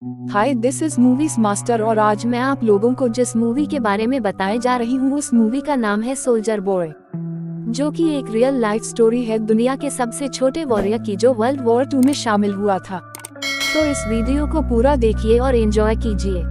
Hi, this is movies master और आज मैं आप लोगों को जिस मूवी के बारे में बताने जा रही हूँ उस मूवी का नाम है सोल्जर बॉय, जो कि एक रियल लाइफ स्टोरी है दुनिया के सबसे छोटे वॉरियर की जो वर्ल्ड वॉर 2 में शामिल हुआ था। तो इस वीडियो को पूरा देखिए और एंजॉय कीजिए।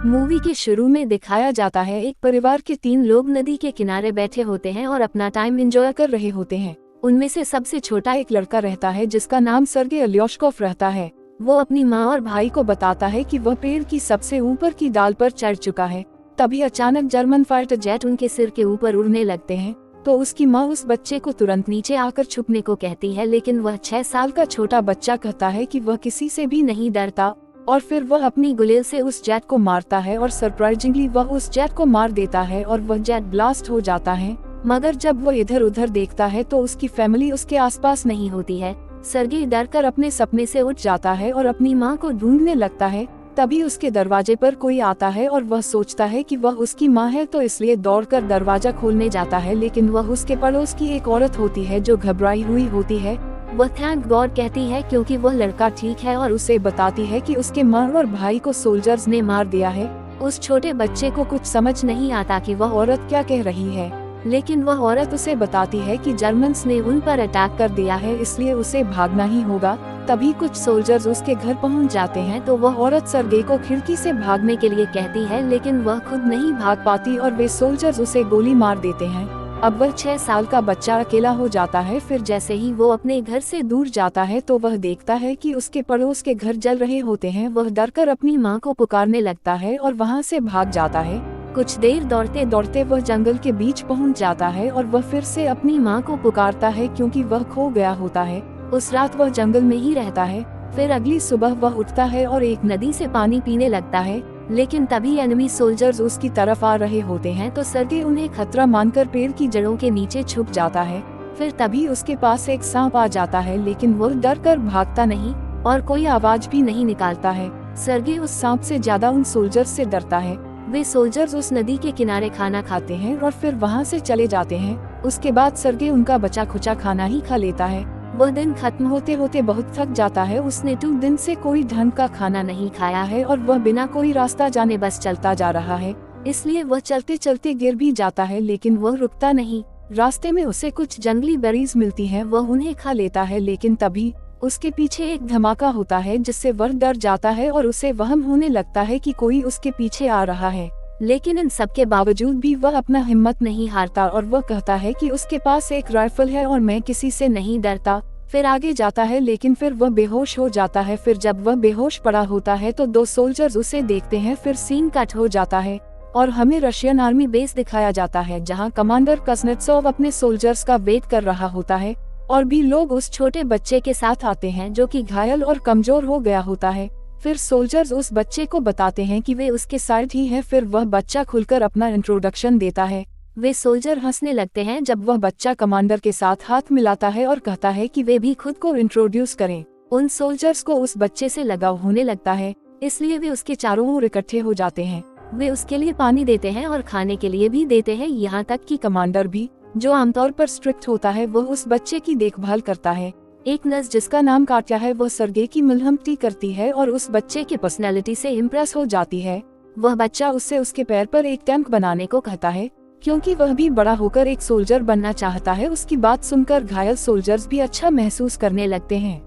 मूवी के शुरू में दिखाया जाता है एक परिवार के 3 लोग नदी के किनारे बैठे होते हैं और अपना टाइम एंजॉय कर रहे होते हैं। उनमें से सबसे छोटा एक लड़का रहता है जिसका नाम सर्गे अलियोश्कोव रहता है। वो अपनी माँ और भाई को बताता है कि वह पेड़ की सबसे ऊपर की डाल पर चढ़ चुका है। तभी अचानक जर्मन फाइटर जेट उनके सिर के ऊपर उड़ने लगते हैं, तो उसकी माँ उस बच्चे को तुरंत नीचे आकर छुपने को कहती है, लेकिन वह 6 साल का छोटा बच्चा कहता है कि वह किसी से भी नहीं डरता और फिर वह अपनी गुलेल से उस जेट को मारता है और सरप्राइजिंगली वह उस जेट को मार देता है और वह जेट ब्लास्ट हो जाता है। मगर जब वह इधर उधर देखता है तो उसकी फैमिली उसके आसपास नहीं होती है। सर्गे डरकर अपने सपने से उठ जाता है और अपनी माँ को ढूंढने लगता है। तभी उसके दरवाजे पर कोई आता है और वह सोचता है कि वह उसकी माँ है, तो इसलिए दौड़कर दरवाजा खोलने जाता है, लेकिन वह उसके पड़ोस की एक औरत होती है जो घबराई हुई होती है। वह थैंक गॉड कहती है क्योंकि वह लड़का ठीक है और उसे बताती है कि उसके माँ और भाई को सोल्जर्स ने मार दिया है। उस छोटे बच्चे को कुछ समझ नहीं आता कि वह औरत क्या कह रही है, लेकिन वह औरत उसे बताती है कि जर्मन्स ने उन पर अटैक कर दिया है, इसलिए उसे भागना ही होगा। तभी कुछ सोल्जर्स उसके घर पहुंच जाते हैं, तो वह औरत सर्गे को खिड़की से भागने के लिए कहती है, लेकिन वह खुद नहीं भाग पाती और वे सोल्जर्स उसे गोली मार देते हैं। अब वह 6 साल का बच्चा अकेला हो जाता है। फिर जैसे ही वो अपने घर से दूर जाता है तो वह देखता है कि उसके पड़ोस के घर जल रहे होते हैं। वह डरकर अपनी माँ को पुकारने लगता है और वहाँ से भाग जाता है। कुछ देर दौड़ते दौड़ते वह जंगल के बीच पहुंच जाता है और वह फिर से अपनी माँ को पुकारता है क्योंकि वह खो गया होता है। उस रात वह जंगल में ही रहता है। फिर अगली सुबह वह उठता है और एक नदी से पानी पीने लगता है, लेकिन तभी एनिमी सोल्जर्स उसकी तरफ आ रहे होते हैं, तो सर्गे उन्हें खतरा मानकर पेड़ की जड़ों के नीचे छुप जाता है। फिर तभी उसके पास एक सांप आ जाता है, लेकिन वह डर कर भागता नहीं और कोई आवाज भी नहीं निकालता है। सर्गे उस सांप से ज्यादा उन सोल्जर्स से डरता है। वे सोल्जर्स उस नदी के किनारे खाना खाते हैं और फिर वहाँ से चले जाते हैं। उसके बाद सर्गे उनका बचा खुचा खाना ही खा लेता है। वह दिन खत्म होते होते बहुत थक जाता है। उसने 2 दिन से कोई ढंग का खाना नहीं खाया है और वह बिना कोई रास्ता जाने बस चलता जा रहा है, इसलिए वह चलते चलते गिर भी जाता है, लेकिन वह रुकता नहीं। रास्ते में उसे कुछ जंगली बेरीज मिलती हैं, वह उन्हें खा लेता है, लेकिन तभी उसके पीछे एक धमाका होता है जिससे वह डर जाता है और उसे वहम होने लगता है कि कोई उसके पीछे आ रहा है। लेकिन इन सब के बावजूद भी वह अपना हिम्मत नहीं हारता और वह कहता है कि उसके पास एक राइफल है और मैं किसी से नहीं डरता। फिर आगे जाता है, लेकिन फिर वह बेहोश हो जाता है। फिर जब वह बेहोश पड़ा होता है तो 2 सोल्जर्स उसे देखते हैं। फिर सीन कट हो जाता है और हमें रशियन आर्मी बेस दिखाया जाता है, जहां कमांडर कुznetsov अपने सोल्जर्स का वेट कर रहा होता है और भी लोग उस छोटे बच्चे के साथ आते हैं जो कि घायल और कमजोर हो गया होता है। फिर सोल्जर्स उस बच्चे को बताते हैं कि वे उसके साथ ही हैं। फिर वह बच्चा खुलकर अपना इंट्रोडक्शन देता है। वे सोल्जर हंसने लगते हैं जब वह बच्चा कमांडर के साथ हाथ मिलाता है और कहता है कि वे भी खुद को इंट्रोड्यूस करें। उन सोल्जर्स को उस बच्चे से लगाव होने लगता है, इसलिए वे उसके चारों ओर इकट्ठे हो जाते हैं। वे उसके लिए पानी देते हैं और खाने के लिए भी देते हैं, यहाँ तक कि कमांडर भी, जो आमतौर पर स्ट्रिक्ट होता है, वह उस बच्चे की देखभाल करता है। एक नर्स जिसका नाम काट्या है, वह सर्गे की मलहमती करती है और उस बच्चे की पर्सनैलिटी से इम्प्रेस हो जाती है। वह बच्चा उससे उसके पैर पर एक टैंक बनाने को कहता है, क्योंकि वह भी बड़ा होकर एक सोल्जर बनना चाहता है। उसकी बात सुनकर घायल सोल्जर्स भी अच्छा महसूस करने लगते हैं।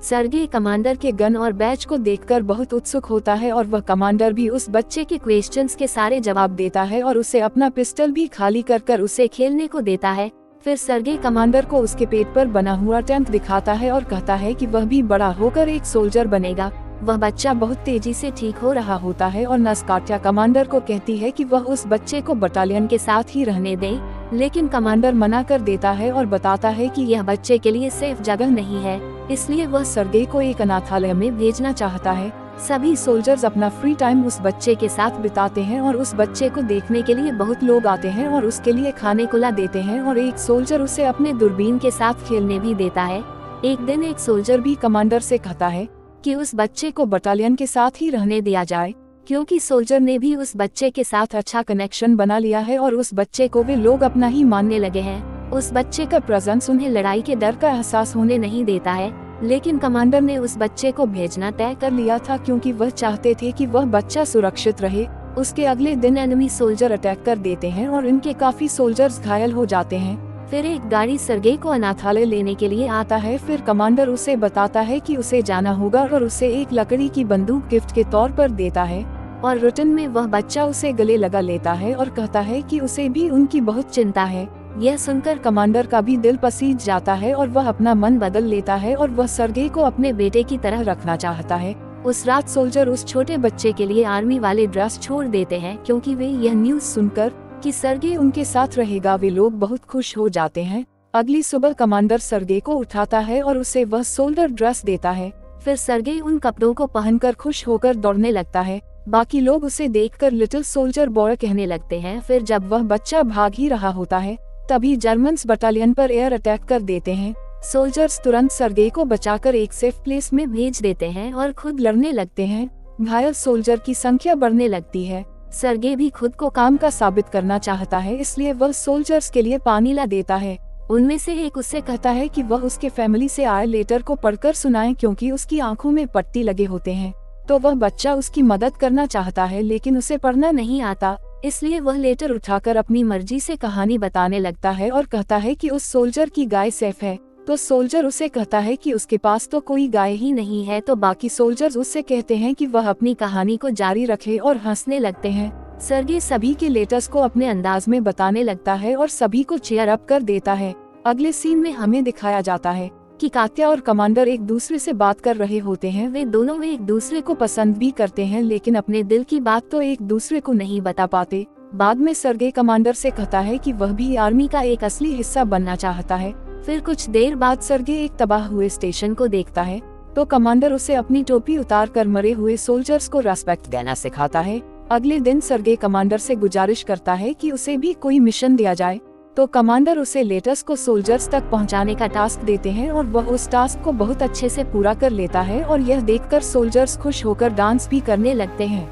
सर्गे कमांडर के गन और बैच को देखकर बहुत उत्सुक होता है और वह कमांडर भी उस बच्चे के क्वेश्चंस के सारे जवाब देता है और उसे अपना पिस्टल भी खाली कर उसे खेलने को देता है। फिर सर्गे कमांडर को उसके पेट पर बना हुआ टैंक दिखाता है और कहता है कि वह भी बड़ा होकर एक सोल्जर बनेगा। वह बच्चा बहुत तेजी से ठीक हो रहा होता है और नर्स काट्या कमांडर को कहती है कि वह उस बच्चे को बटालियन के साथ ही रहने दे, लेकिन कमांडर मना कर देता है और बताता है कि यह बच्चे के लिए सेफ जगह नहीं है, इसलिए वह सर्गे को एक अनाथालय में भेजना चाहता है। सभी सोल्जर्स अपना फ्री टाइम उस बच्चे के साथ बिताते हैं और उस बच्चे को देखने के लिए बहुत लोग आते हैं और उसके लिए खाने को ला देते हैं और एक सोल्जर उसे अपने दूरबीन के साथ खेलने भी देता है। एक दिन एक सोल्जर भी कमांडर से कहता है कि उस बच्चे को बटालियन के साथ ही रहने दिया जाए, क्योंकि सोल्जर ने भी उस बच्चे के साथ अच्छा कनेक्शन बना लिया है और उस बच्चे को वे लोग अपना ही मानने लगे हैं। उस बच्चे का प्रेजेंस उन्हें लड़ाई के डर का एहसास होने नहीं देता है। लेकिन कमांडर ने उस बच्चे को भेजना तय कर लिया था क्योंकि वह चाहते थे कि वह बच्चा सुरक्षित रहे। उसके अगले दिन एनिमी सोल्जर अटैक कर देते हैं और इनके काफी सोल्जर्स घायल हो जाते हैं। फिर एक गाड़ी सर्गे को अनाथालय लेने के लिए आता है। फिर कमांडर उसे बताता है कि उसे जाना होगा और उसे एक लकड़ी की बंदूक गिफ्ट के तौर पर देता है और रिटर्न में वह बच्चा उसे गले लगा लेता है और कहता है कि उसे भी उनकी बहुत चिंता है। यह सुनकर कमांडर का भी दिल पसीज जाता है और वह अपना मन बदल लेता है और वह सर्गे को अपने बेटे की तरह रखना चाहता है। उस रात सोल्जर उस छोटे बच्चे के लिए आर्मी वाले ड्रेस छोड़ देते हैं क्योंकि वे यह न्यूज़ सुनकर कि सर्गे उनके साथ रहेगा वे लोग बहुत खुश हो जाते हैं। अगली सुबह कमांडर सर्गे को उठाता है और उसे वह सोल्जर ड्रेस देता है। फिर सर्गे उन कपड़ों को पहनकर खुश होकर दौड़ने लगता है। बाकी लोग उसे देखकर लिटिल सोल्जर बॉय कहने लगते हैं। फिर जब वह बच्चा भाग ही रहा होता है तभी जर्मन्स बटालियन पर एयर अटैक कर देते हैं। सोल्जर्स तुरंत सर्गे को बचाकर एक सेफ प्लेस में भेज देते हैं और खुद लड़ने लगते हैं। घायल सोल्जर की संख्या बढ़ने लगती है। सर्गे भी खुद को काम का साबित करना चाहता है, इसलिए वह सोल्जर्स के लिए पानी ला देता है। उनमें से एक उससे कहता है कि वह उसके फैमिली से आए लेटर को पढ़कर सुनाए क्योंकि उसकी आंखों में पट्टी लगे होते हैं। तो वह बच्चा उसकी मदद करना चाहता है लेकिन उसे पढ़ना नहीं आता, इसलिए वह लेटर उठाकर अपनी मर्जी से कहानी बताने लगता है और कहता है कि उस सोल्जर की गाय सेफ है। तो सोल्जर उसे कहता है कि उसके पास तो कोई गाय ही नहीं है। तो बाकी सोल्जर्स उससे कहते हैं कि वह अपनी कहानी को जारी रखे और हंसने लगते हैं। सर्गे सभी के लेटर्स को अपने अंदाज में बताने लगता है और सभी को चीयर अप कर देता है। अगले सीन में हमें दिखाया जाता है कि कात्या और कमांडर एक दूसरे से बात कर रहे होते हैं। वे दोनों एक दूसरे को पसंद भी करते हैं लेकिन अपने दिल की बात तो एक दूसरे को नहीं बता पाते। बाद में सर्गे कमांडर से कहता है कि वह भी आर्मी का एक असली हिस्सा बनना चाहता है। फिर कुछ देर बाद सर्गे एक तबाह हुए स्टेशन को देखता है तो कमांडर उसे अपनी टोपी उतार कर मरे हुए सोल्जर्स को रेस्पेक्ट देना सिखाता है। अगले दिन सर्गे कमांडर से गुजारिश करता है कि उसे भी कोई मिशन दिया जाए। तो कमांडर उसे लेटर्स को सोल्जर्स तक पहुंचाने का टास्क देते हैं और वह उस टास्क को बहुत अच्छे से पूरा कर लेता है और यह देखकर सोल्जर्स खुश होकर डांस भी करने लगते हैं।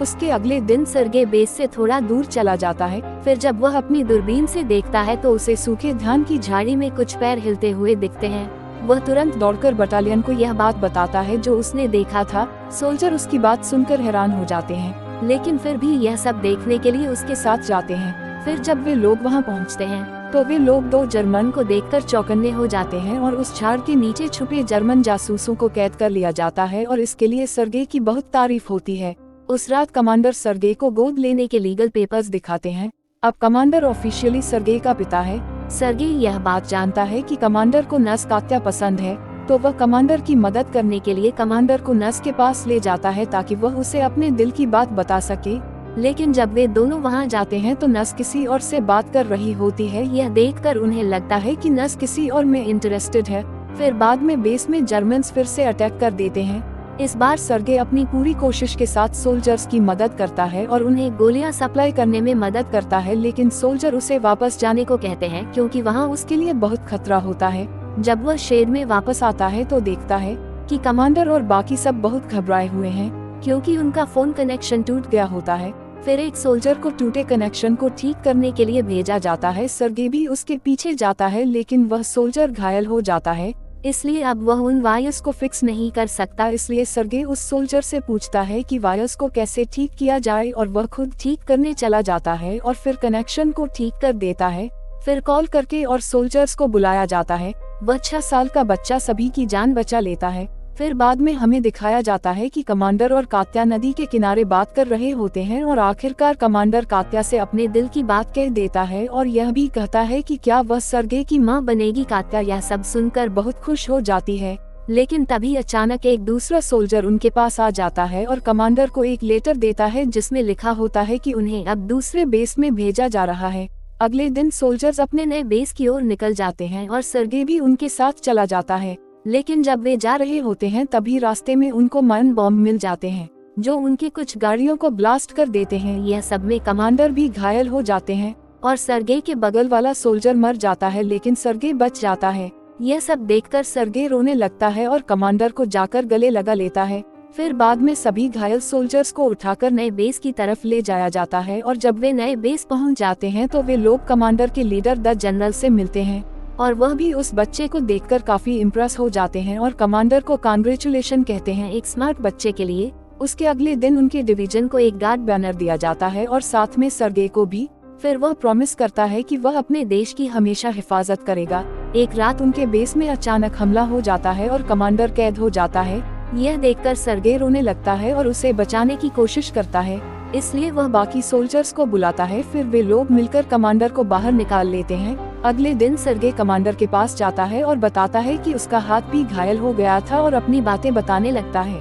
उसके अगले दिन सर्गे बेस से थोड़ा दूर चला जाता है। फिर जब वह अपनी दूरबीन से देखता है तो उसे सूखे धान की झाड़ी में कुछ पैर हिलते हुए दिखते हैं। वह तुरंत दौड़कर बटालियन को यह बात बताता है जो उसने देखा था। सोल्जर उसकी बात सुनकर हैरान हो जाते हैं लेकिन फिर भी यह सब देखने के लिए उसके साथ जाते हैं। फिर जब वे लोग वहां पहुंचते हैं तो वे लोग दो जर्मन को देखकर चौकन्ने हो जाते हैं और उस झाड़ के नीचे छुपे जर्मन जासूसों को कैद कर लिया जाता है और इसके लिए सर्गे की बहुत तारीफ होती है। उस रात कमांडर सर्गे को गोद लेने के लीगल पेपर्स दिखाते हैं। अब कमांडर ऑफिशियली सर्गे का पिता है। सर्गे यह बात जानता है कि कमांडर को नस कात्या पसंद है तो वह कमांडर की मदद करने के लिए कमांडर को नस के पास ले जाता है ताकि वह उसे अपने दिल की बात बता सके। लेकिन जब वे दोनों वहां जाते हैं तो नस किसी और से बात कर रही होती है। यह देखकर उन्हें लगता है कि नस किसी और में इंटरेस्टेड है। फिर बाद में बेस में जर्मन्स फिर से अटैक कर देते हैं। इस बार सर्गे अपनी पूरी कोशिश के साथ सोल्जर्स की मदद करता है और उन्हें गोलियां सप्लाई करने में मदद करता है लेकिन सोल्जर उसे वापस जाने को कहते हैं क्योंकि वहां उसके लिए बहुत खतरा होता है। जब वह शेड में वापस आता है तो देखता है कि कमांडर और बाकी सब बहुत घबराए हुए हैं क्योंकि उनका फोन कनेक्शन टूट गया होता है। फिर एक सोल्जर को टूटे कनेक्शन को ठीक करने के लिए भेजा जाता है। सर्गे भी उसके पीछे जाता है लेकिन वह सोल्जर घायल हो जाता है, इसलिए अब वह उन वायर्स को फिक्स नहीं कर सकता। इसलिए सर्गे उस सोल्जर से पूछता है कि वायर्स को कैसे ठीक किया जाए और वह खुद ठीक करने चला जाता है और फिर कनेक्शन को ठीक कर देता है। फिर कॉल करके और सोल्जर्स को बुलाया जाता है। वह 6 साल का बच्चा सभी की जान बचा लेता है। फिर बाद में हमें दिखाया जाता है कि कमांडर और कात्या नदी के किनारे बात कर रहे होते हैं और आखिरकार कमांडर कात्या से अपने दिल की बात कह देता है और यह भी कहता है कि क्या वह सर्गे की मां बनेगी। कात्या यह सब सुनकर बहुत खुश हो जाती है लेकिन तभी अचानक एक दूसरा सोल्जर उनके पास आ जाता है और कमांडर को एक लेटर देता है जिसमें लिखा होता है कि उन्हें अब दूसरे बेस में भेजा जा रहा है। अगले दिन सोल्जर्स अपने नए बेस की ओर निकल जाते हैं और सर्गे भी उनके साथ चला जाता है। लेकिन जब वे जा रहे होते हैं तभी रास्ते में उनको माइन बॉम्ब मिल जाते हैं जो उनकी कुछ गाड़ियों को ब्लास्ट कर देते हैं। यह सब में कमांडर भी घायल हो जाते हैं और सर्गे के बगल वाला सोल्जर मर जाता है लेकिन सर्गे बच जाता है। यह सब देखकर सर्गे रोने लगता है और कमांडर को जाकर गले लगा लेता है। फिर बाद में सभी घायल सोल्जर्स को उठाकर नए बेस की तरफ ले जाया जाता है और जब वे नए बेस पहुंच जाते हैं तो वे लोग कमांडर के लीडर द जनरल से मिलते हैं। और वह भी उस बच्चे को देखकर काफी इम्प्रेस हो जाते हैं और कमांडर को कांग्रेचुलेशन कहते हैं एक स्मार्ट बच्चे के लिए। उसके अगले दिन उनके डिवीजन को एक गार्ड बैनर दिया जाता है और साथ में सर्गे को भी। फिर वह प्रॉमिस करता है कि वह अपने देश की हमेशा हिफाजत करेगा। एक रात उनके बेस में अचानक हमला हो जाता है और कमांडर कैद हो जाता है। यह देखकर सर्गे रोने लगता है और उसे बचाने की कोशिश करता है, इसलिए वह बाकी सोल्जर्स को बुलाता है। फिर वे लोग मिलकर कमांडर को बाहर निकाल लेते हैं। अगले दिन सर्गे कमांडर के पास जाता है और बताता है कि उसका हाथ भी घायल हो गया था और अपनी बातें बताने लगता है।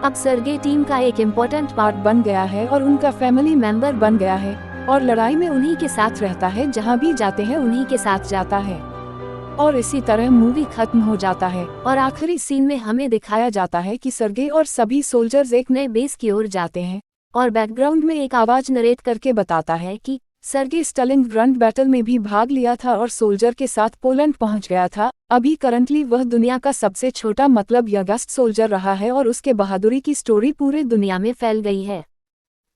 अब सर्गे टीम का एक इम्पोर्टेंट पार्ट बन गया है और उनका फैमिली मेंबर बन गया है और लड़ाई में उन्हीं के साथ रहता है, जहां भी जाते हैं उन्हीं के साथ जाता है। और इसी तरह मूवी खत्म हो जाता है और आखिरी सीन में हमें दिखाया जाता है कि सर्गे और सभी सोल्जर्स एक नए बेस की ओर जाते हैं और बैकग्राउंड में एक आवाज नरेट करके बताता है कि सर्गे स्टालिनग्राड बैटल में भी भाग लिया था और सोल्जर के साथ पोलैंड पहुंच गया था। अभी करंटली वह दुनिया का सबसे छोटा मतलब यंगेस्ट सोल्जर रहा है और उसके बहादुरी की स्टोरी पूरे दुनिया में फैल गई है।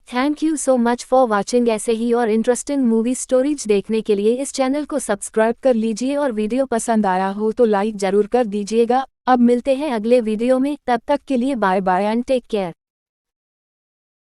Thank you so much for watching. ऐसे ही और इंटरेस्टिंग मूवी स्टोरीज देखने के लिए इस चैनल को सब्सक्राइब कर लीजिए और वीडियो पसंद आया हो तो लाइक जरूर कर दीजिएगा। अब मिलते हैं अगले वीडियो में, तब तक के लिए bye bye and take care.